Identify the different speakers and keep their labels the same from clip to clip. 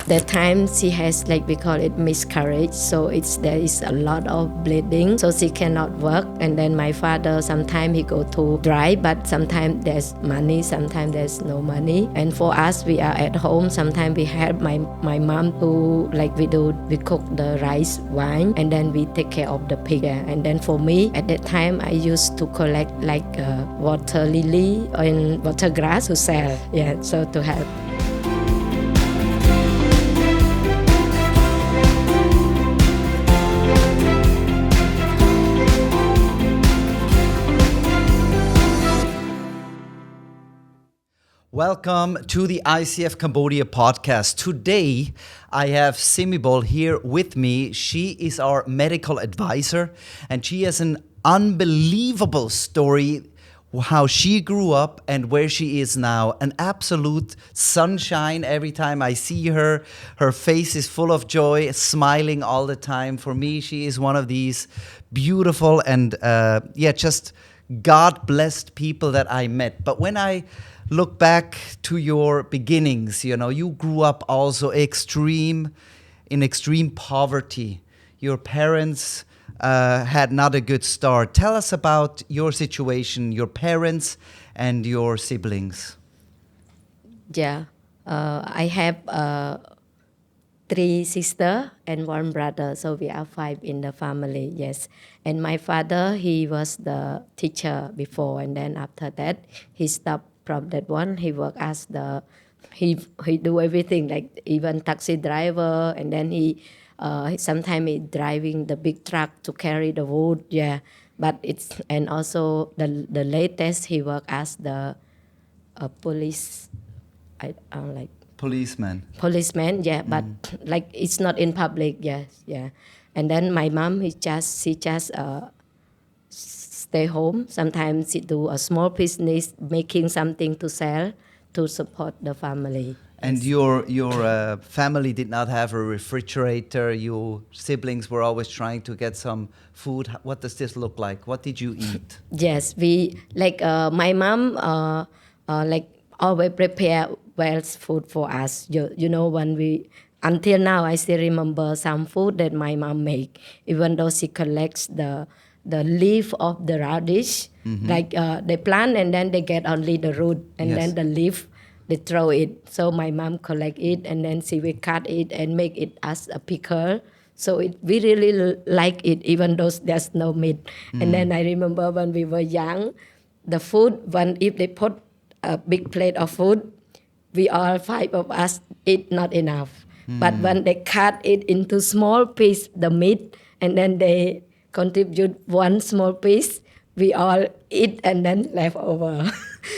Speaker 1: That time she has like we call it miscarriage, so there is a lot of bleeding, so she cannot work. And then my father sometimes he go to drive, but sometimes there's money, sometimes there's no money. And for us, we are at home. Sometimes we help my mom to like we cook the rice, wine, and then we take care of the pig. Yeah. And then for me at that time, I used to collect like water lily and water grass to sell. Yeah, so to help.
Speaker 2: Welcome to the ICF Cambodia podcast. Today, I have Sibimol here with me. She is our medical advisor, and she has an unbelievable story how she grew up and where she is now. An absolute sunshine every time I see her. Her face is full of joy, smiling all the time. For me, she is one of these beautiful and just God-blessed people that I met. But when I look back to your beginnings, you grew up also in extreme poverty. Your parents had not a good start. Tell us about your situation, your parents and your siblings.
Speaker 1: Yeah, I have 3 sisters and 1 brother, so we are 5 in the family. Yes, and my father he was the teacher before, and then after that he stopped from that one. He worked as he do everything like even taxi driver, and then he sometimes he driving the big truck to carry the wood. Yeah, but it's and also the latest he worked as the police. I like policeman, yeah, but like it's not in public. Yes, yeah. And then my mom she just stay home. Sometimes she do a small business, making something to sell to support the family.
Speaker 2: And your family did not have a refrigerator. Your siblings were always trying to get some food. What does this look like? What did you eat?
Speaker 1: Yes, we like my mom like always prepare well food for us. You know when we until now I still remember some food that my mom make. Even though she collects the leaf of the radish, like they plant and then they get only the root and
Speaker 2: Yes.
Speaker 1: then the leaf they throw it. So my mom collect it and then she will cut it and make it as a pickle. So we really like it, even though there's no meat. And then I remember when we were young, the food, when if they put a big plate of food, we all 5 of us eat not enough. But when they cut it into small piece, the meat, and then they contribute one small piece, we all eat and then left over.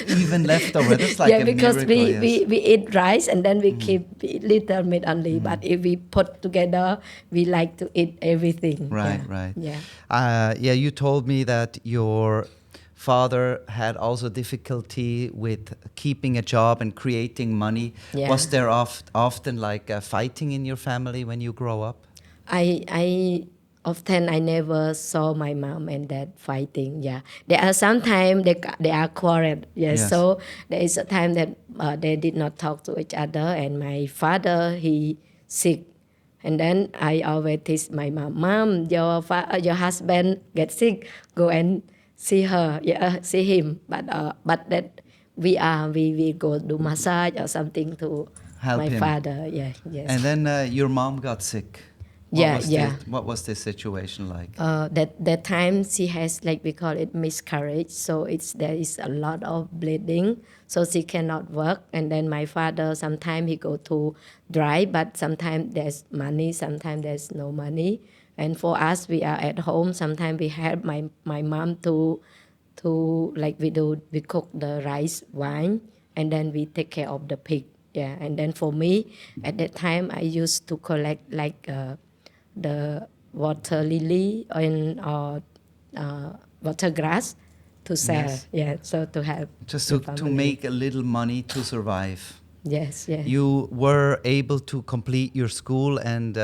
Speaker 2: Even leftover. That's like
Speaker 1: Yeah,
Speaker 2: a
Speaker 1: because
Speaker 2: miracle.
Speaker 1: we,
Speaker 2: Yes.
Speaker 1: we eat rice and then we keep little meat only. But if we put together, we like to eat everything.
Speaker 2: Right,
Speaker 1: Yeah.
Speaker 2: right.
Speaker 1: Yeah.
Speaker 2: You told me that your father had also difficulty with keeping a job and creating money.
Speaker 1: Yeah.
Speaker 2: Was there often like fighting in your family when you grow up?
Speaker 1: I often I never saw my mom and dad fighting. Yeah, there are sometimes they are quarreled. Yes.
Speaker 2: Yes.
Speaker 1: So there is a time that they did not talk to each other, and my father he sick, and then I always teach my mom, your husband get sick, go and see her, yeah, see him. But that we go do massage or something to
Speaker 2: Help
Speaker 1: my
Speaker 2: him.
Speaker 1: father. Yeah, yes.
Speaker 2: And then your mom got sick. What was this situation like?
Speaker 1: That time she has like we call it miscarriage, so there is a lot of bleeding, so she cannot work. And then my father sometimes he go to drive, but sometimes there's money, sometimes there's no money. And for us, we are at home. Sometimes we help my mom to like we cook the rice, wine, and then we take care of the pig. Yeah, and then for me at that time I used to collect like the water lily and water grass to sell.
Speaker 2: Yes.
Speaker 1: Yeah, so to help.
Speaker 2: Just
Speaker 1: the
Speaker 2: to
Speaker 1: family.
Speaker 2: make a little money to survive.
Speaker 1: Yes, yes.
Speaker 2: You were able to complete your school and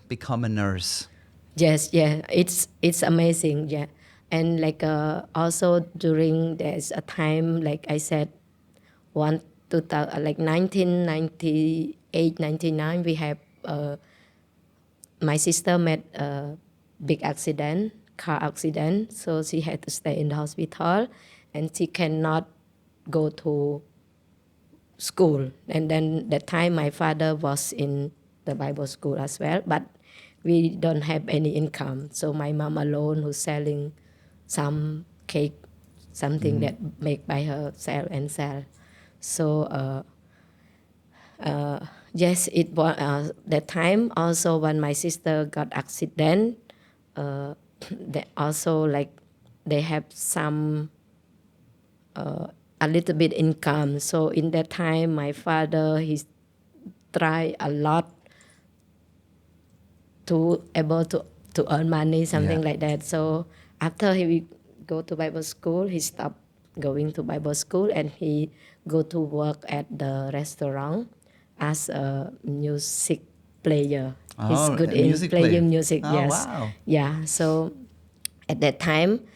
Speaker 2: become a nurse.
Speaker 1: Yes, yeah. It's amazing. Yeah, and like also during there's a time like I said, 1990 age 99, we have my sister met a big accident, car accident, so she had to stay in the hospital, and she cannot go to school. And then that time my father was in the Bible school as well, but we don't have any income. So my mom alone who's selling some cake, something that make by herself and sell. So yes, it was that time also when my sister got accident. They also like they have some a little bit income. So in that time, my father he tried a lot to able to earn money, something like that. So after he go to Bible school, he stopped going to Bible school and he go to work at the restaurant as a music player. He's
Speaker 2: Oh,
Speaker 1: good
Speaker 2: a
Speaker 1: in
Speaker 2: music
Speaker 1: playing
Speaker 2: player.
Speaker 1: music.
Speaker 2: Oh,
Speaker 1: Yes,
Speaker 2: wow.
Speaker 1: yeah. So at that time,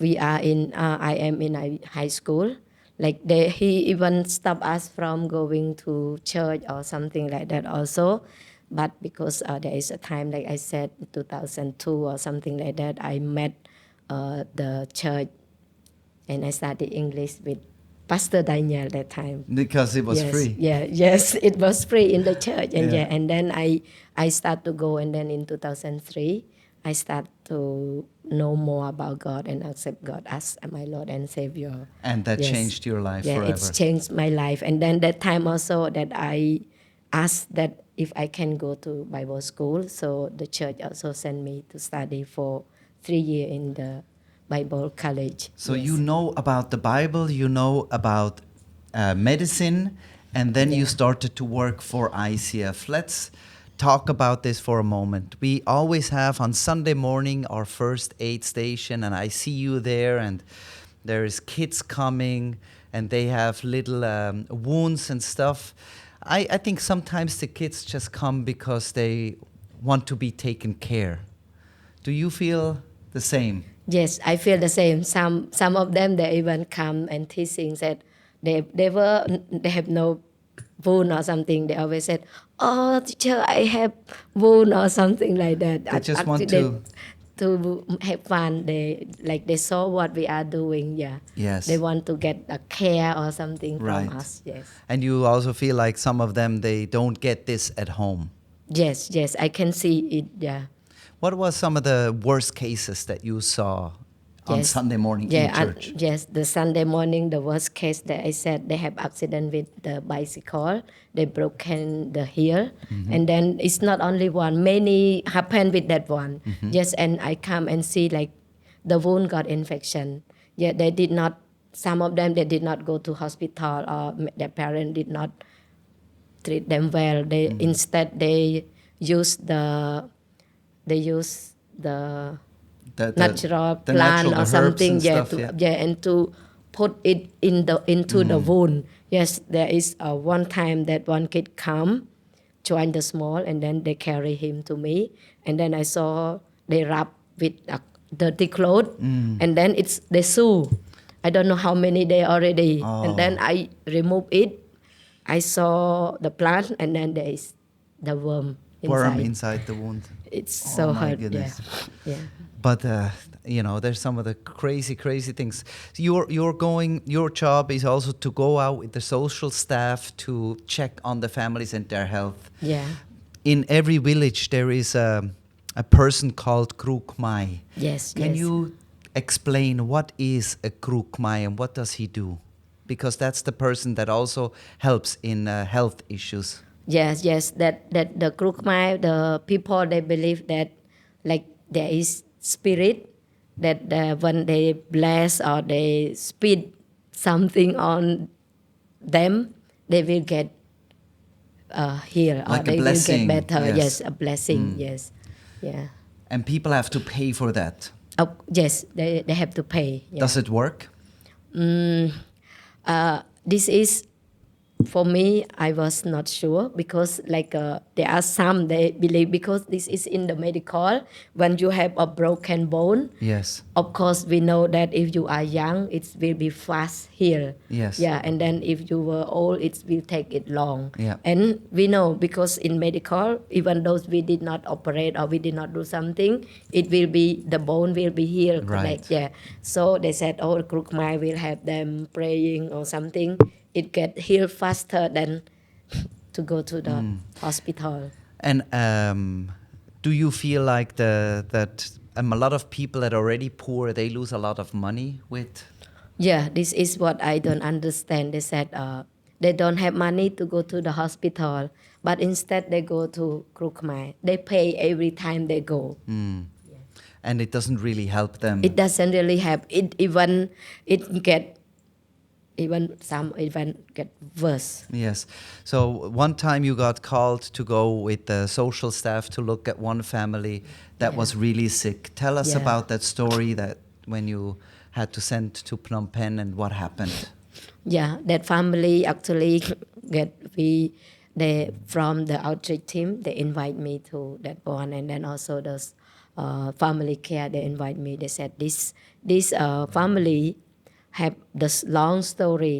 Speaker 1: we are in. I am in a high school. Like he even stopped us from going to church or something like that also. But because there is a time, like I said, 2002 or something like that, I met the church and I studied English with Pastor Daniel that time.
Speaker 2: Because it was
Speaker 1: Yes,
Speaker 2: free.
Speaker 1: yeah, yes, it was free in the church, and
Speaker 2: Yeah.
Speaker 1: yeah, and then I start to go, and then in 2003 I start to know more about God and accept God as my Lord and Savior.
Speaker 2: And that
Speaker 1: Yes,
Speaker 2: changed your life
Speaker 1: yeah, it's
Speaker 2: forever.
Speaker 1: changed my life, and then that time also that I asked that if I can go to Bible school, so the church also sent me to study for 3 years in the Bible college.
Speaker 2: So you
Speaker 1: Yes,
Speaker 2: know about the Bible, you know about medicine, and then you
Speaker 1: yeah.
Speaker 2: started to work for ICF. Let's talk about this for a moment. We always have on Sunday morning our first aid station, and I see you there, and there is kids coming, and they have little wounds and stuff. I think sometimes the kids just come because they want to be taken care. Do you feel the same?
Speaker 1: Yes, I feel the same. Some of them they even come and teasing said they have no wound or something. They always said, "Oh, teacher, I have wound or something like that."
Speaker 2: They just
Speaker 1: Actually,
Speaker 2: want
Speaker 1: they
Speaker 2: to.
Speaker 1: to have fun. They saw what we are doing. Yeah, they
Speaker 2: Yes,
Speaker 1: want to get a care or something from
Speaker 2: right.
Speaker 1: us. Yes,
Speaker 2: And you also feel like some of them, they don't get this at home.
Speaker 1: yes, I can see it. Yeah.
Speaker 2: What was some of the worst cases that you saw on
Speaker 1: Yes.
Speaker 2: Sunday morning in
Speaker 1: Yeah,
Speaker 2: church?
Speaker 1: yes, the Sunday morning, the worst case that I said they have accident with the bicycle, they broken the heel, and then it's not only one, many happen with that one. Yes, and I come and see like the wound got infection. Yeah, they did not, some of them, they did not go to hospital or their parent did not treat them well. They instead they use the
Speaker 2: The,
Speaker 1: natural
Speaker 2: the natural,
Speaker 1: plant or
Speaker 2: the herbs
Speaker 1: something,
Speaker 2: and stuff, yeah.
Speaker 1: and to put it into the wound. Yes, there is one time that one kid come join the small and then they carry him to me, and then I saw they wrap with a dirty cloth, and then it's they sew. I don't know how many day already, and then
Speaker 2: Oh,
Speaker 1: I remove it. I saw the plant, and then there is the worm
Speaker 2: worm
Speaker 1: inside.
Speaker 2: inside the wound.
Speaker 1: It's
Speaker 2: Oh
Speaker 1: so
Speaker 2: my
Speaker 1: hurt. Yeah,
Speaker 2: goodness.
Speaker 1: yeah.
Speaker 2: But there's some of the crazy, crazy things. Your job is also to go out with the social staff to check on the families and their health.
Speaker 1: Yeah.
Speaker 2: In every village, there is a person called Kruk Mai.
Speaker 1: Yes,
Speaker 2: Can
Speaker 1: yes.
Speaker 2: you explain what is a Kruk Mai and what does he do? Because that's the person that also helps in health issues.
Speaker 1: Yes. That the Krukmai, the people they believe that like there is spirit that when they bless or they spit something on them, they will get healed or
Speaker 2: Like a
Speaker 1: they will get
Speaker 2: blessing,
Speaker 1: better. Yes,
Speaker 2: yes.
Speaker 1: a blessing. Yes, yeah.
Speaker 2: And people have to pay for that.
Speaker 1: Oh, yes, they have to pay. Yeah.
Speaker 2: Does it work?
Speaker 1: This is for me, I was not sure because there are some they believe because this is in the medical when you have a broken bone.
Speaker 2: Yes.
Speaker 1: Of course, we know that if you are young, it will be fast heal.
Speaker 2: Yes.
Speaker 1: Yeah, and then if you were old, it will take it long.
Speaker 2: Yeah.
Speaker 1: And we know because in medical, even though we did not operate or we did not do something, it will be the bone will be healed.
Speaker 2: Right.
Speaker 1: Connect. Yeah. So they said, oh, Krukmai will have them praying or something. It get healed faster than to go to the hospital.
Speaker 2: And do you feel like that a lot of people that are already poor, they lose a lot of money with?
Speaker 1: Yeah, this is what I don't understand. They said they don't have money to go to the hospital, but instead they go to Krukmai. They pay every time they go.
Speaker 2: And it doesn't really help them.
Speaker 1: It doesn't really have it. Even it get even some even get worse.
Speaker 2: Yes. So one time you got called to go with the social staff to look at one family that was really sick. Tell us about that story, that when you had to send to Phnom Penh and what happened.
Speaker 1: Yeah, that family actually they from the outreach team they invite me to that one, and then also the family care they invite me. They said this family have this long story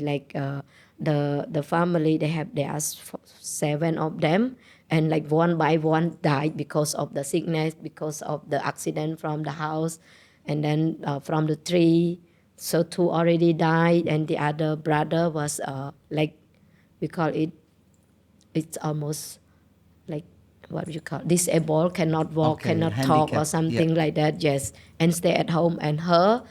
Speaker 1: the family they are 7 of them, and like one by one died because of the sickness, because of the accident from the house, and then from the tree. So 2 already died, and the other brother was we call it, it's almost like what you call disabled, cannot walk,
Speaker 2: Okay,
Speaker 1: cannot talk or
Speaker 2: handicapped,
Speaker 1: something like that. Yes, and stay at home. And her,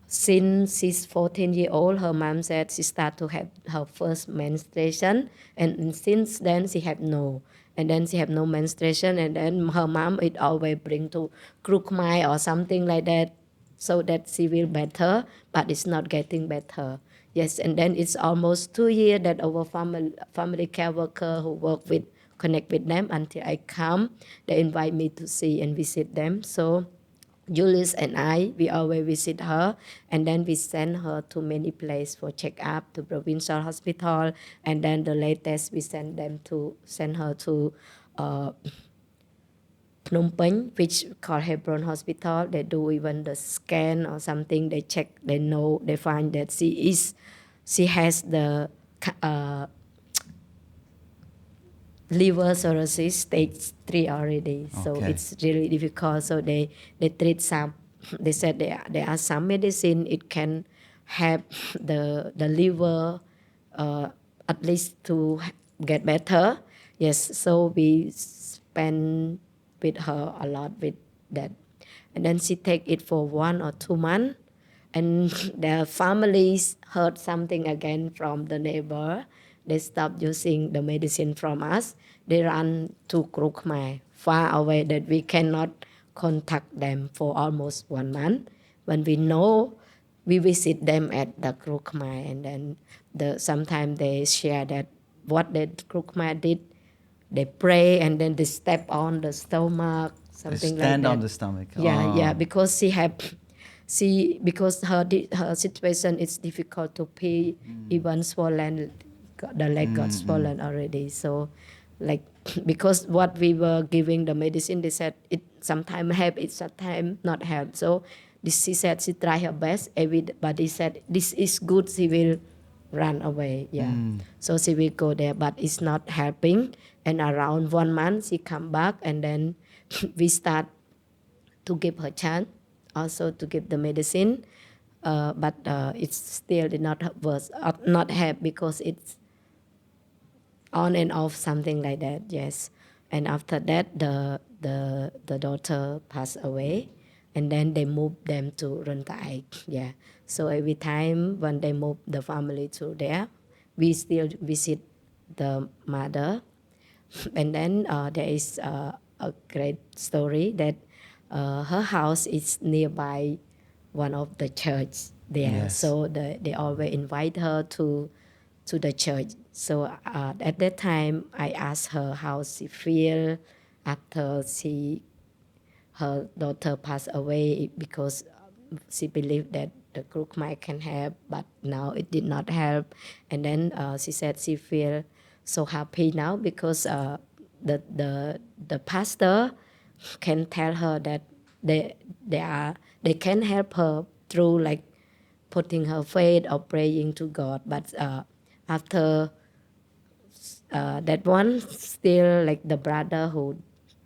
Speaker 1: since she's 14 years old, her mom said she started to have her first menstruation, and since then she had no. And then she have no menstruation, and then her mom it always bring to Krukmai or something like that, so that she will better, but it's not getting better. Yes, and then it's almost 2 years that our family care worker who work with connect with them until I come. They invite me to see and visit them. So Julius and I, we always visit her, and then we send her to many places for check-up, to provincial hospital, and then the latest we send her to Phnom Penh, which called Hebron Hospital. They do even the scan or something. They check, they know, they find that she has the liver cirrhosis stage 3 already. So
Speaker 2: Okay.
Speaker 1: it's really difficult. So they treat some. They said there are some medicine it can help the liver at least to get better. Yes. So we spend with her a lot with that, and then she take it for 1 or 2 months, and the families heard something again from the neighbor. They stopped using the medicine from us. They run to Krukmai, far away that we cannot contact them for almost 1 month. When we know, we visit them at the Krukmai, and then sometimes they share that what the Krukmai did. They pray and then they step on the stomach, something like that.
Speaker 2: Stand on the stomach.
Speaker 1: Yeah, because because her situation is difficult to pee, even swollen, the leg got swollen already. So, like because what we were giving the medicine, they said it sometimes help, it sometimes not help. So she said she tried her best. Everybody said this is good. She will run away. Yeah, so she will go there, but it's not helping. And around 1 month, she come back, and then we start to give her chance, also to give the medicine, but it still did not work, not help because it's on and off, something like that. Yes, and after that, the daughter passed away, and then they moved them to Rantai. Yeah, so every time when they move the family to there, we still visit the mother. And then there is a great story that her house is nearby one of the church there.
Speaker 2: Yes.
Speaker 1: So they always invite her to the church. So at that time, I asked her how she feel after her daughter passed away, because she believed that the crook might can help, but now it did not help. And then she said she feel so happy now because the pastor can tell her that they can help her through like putting her faith or praying to God. But after that one, still like the brother who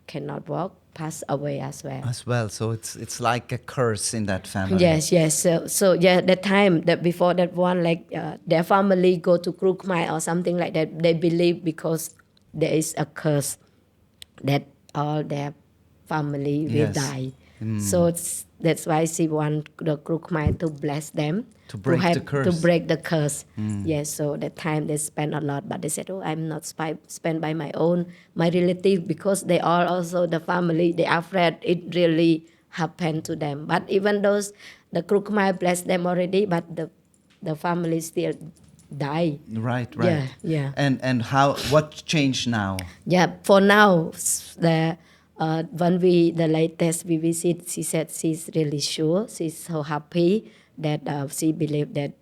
Speaker 1: cannot walk passed away as well.
Speaker 2: As well, so it's like a curse in that family.
Speaker 1: Yes. So yeah, that time that before that one, like their family go to Krukmai or something like that. They believe because there is a curse that all their family will
Speaker 2: Yes.
Speaker 1: die. So that's why she want the Krukmai to bless them
Speaker 2: To break the curse.
Speaker 1: To break the curse. Yes. So that time they spend a lot, but they said, "Oh, I'm not spend by my own, my relative, because they are also the family. They are afraid it really happened to them. But even those the Krukmai bless them already, but the family still die.
Speaker 2: Right.
Speaker 1: Yeah.
Speaker 2: And what changed now?
Speaker 1: Yeah, for now, when the latest we visit, she said she's really sure, she's so happy that she believed that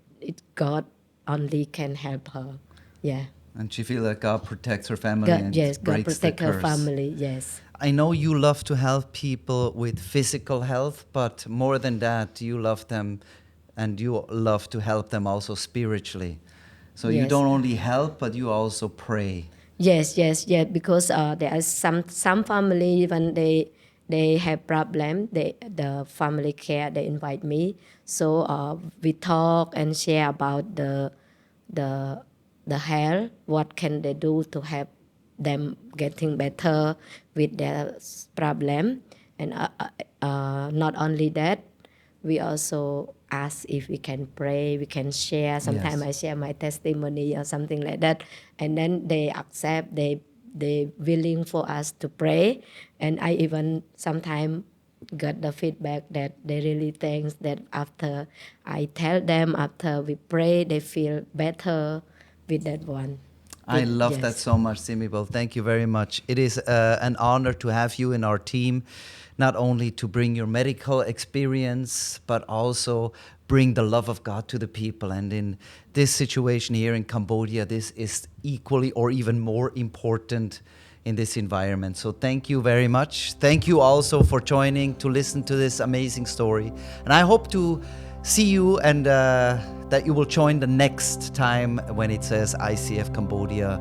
Speaker 1: God only can help her. Yeah.
Speaker 2: And she feels that God protects her family and
Speaker 1: God
Speaker 2: breaks
Speaker 1: protect
Speaker 2: the
Speaker 1: her
Speaker 2: curse.
Speaker 1: family. Yes.
Speaker 2: I know you love to help people with physical health, but more than that, you love them and you love to help them also spiritually. So you
Speaker 1: Yes.
Speaker 2: don't only help, but you also pray.
Speaker 1: Yes, because there are some family when they have problem, the family care they invite me, so we talk and share about the health, what can they do to help them getting better with their problem, and not only that, we also ask if we can pray, we can share. Sometimes
Speaker 2: Yes.
Speaker 1: I share my testimony or something like that, and then they accept, they willing for us to pray, and I even sometimes got the feedback that they really thanks that after I tell them, after we pray, they feel better with that one.
Speaker 2: I love that
Speaker 1: Yes.
Speaker 2: so much, Sibimol. Thank you very much. It is an honor to have you in our team, not only to bring your medical experience, but also bring the love of God to the people. And in this situation here in Cambodia, this is equally or even more important in this environment. So thank you very much. Thank you also for joining to listen to this amazing story. And I hope to see you and that you will join the next time when it says ICF Cambodia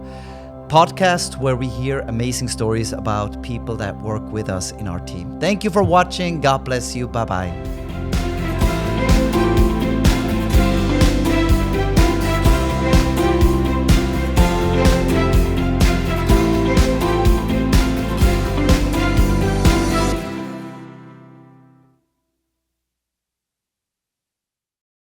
Speaker 2: podcast, where we hear amazing stories about people that work with us in our team. Thank you for watching. God bless you. Bye-bye.